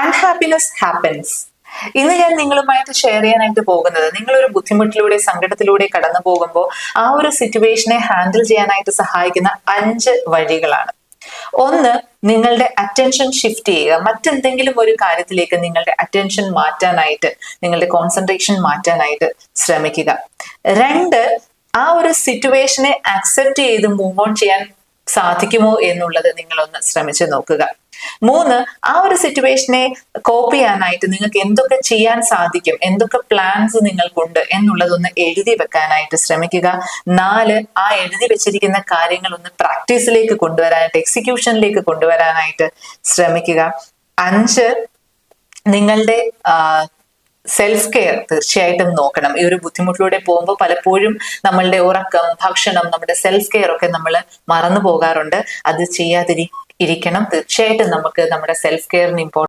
Unhappiness happens. ഇന്ന് ഞാൻ നിങ്ങളുമായിട്ട് ഷെയർ ചെയ്യാനായിട്ട് പോകുന്നത്, നിങ്ങളൊരു ബുദ്ധിമുട്ടിലൂടെ സങ്കടത്തിലൂടെ കടന്നു പോകുമ്പോൾ ആ ഒരു സിറ്റുവേഷനെ ഹാൻഡിൽ ചെയ്യാനായിട്ട് സഹായിക്കുന്ന 5 വഴികളാണ്. ഒന്ന്, നിങ്ങളുടെ അറ്റൻഷൻ ഷിഫ്റ്റ് ചെയ്യുക. മറ്റെന്തെങ്കിലും ഒരു കാര്യത്തിലേക്ക് നിങ്ങളുടെ അറ്റൻഷൻ മാറ്റാനായിട്ട്, നിങ്ങളുടെ കോൺസെൻട്രേഷൻ മാറ്റാനായിട്ട് ശ്രമിക്കുക. 2, ആ ഒരു സിറ്റുവേഷനെ അക്സെപ്റ്റ് ചെയ്ത് മൂവ് ഓൺ ചെയ്യാൻ സാധിക്കുമോ എന്നുള്ളത് നിങ്ങളൊന്ന് ശ്രമിച്ചു നോക്കുക. 3, ആ ഒരു സിറ്റുവേഷനെ കോപ്പ് ചെയ്യാനായിട്ട് നിങ്ങൾക്ക് എന്തൊക്കെ ചെയ്യാൻ സാധിക്കും, എന്തൊക്കെ പ്ലാൻസ് നിങ്ങൾക്കുണ്ട് എന്നുള്ളതൊന്ന് എഴുതി വെക്കാനായിട്ട് ശ്രമിക്കുക. 4, ആ എഴുതി വെച്ചിരിക്കുന്ന കാര്യങ്ങൾ ഒന്ന് പ്രാക്ടീസിലേക്ക് കൊണ്ടുവരാനായിട്ട്, എക്സിക്യൂഷനിലേക്ക് കൊണ്ടുവരാനായിട്ട് ശ്രമിക്കുക. 5, നിങ്ങളുടെ സെൽഫ് കെയർ തീർച്ചയായിട്ടും നോക്കണം. ഈ ഒരു ബുദ്ധിമുട്ടിലൂടെ പോകുമ്പോൾ പലപ്പോഴും നമ്മളുടെ ഉറക്കം, ഭക്ഷണം, നമ്മുടെ സെൽഫ് കെയർ ഒക്കെ നമ്മൾ മറന്നു പോകാറുണ്ട്. അത് ചെയ്യാതിരിക്കണം. തീർച്ചയായിട്ടും നമുക്ക് നമ്മുടെ സെൽഫ് കെയറിന്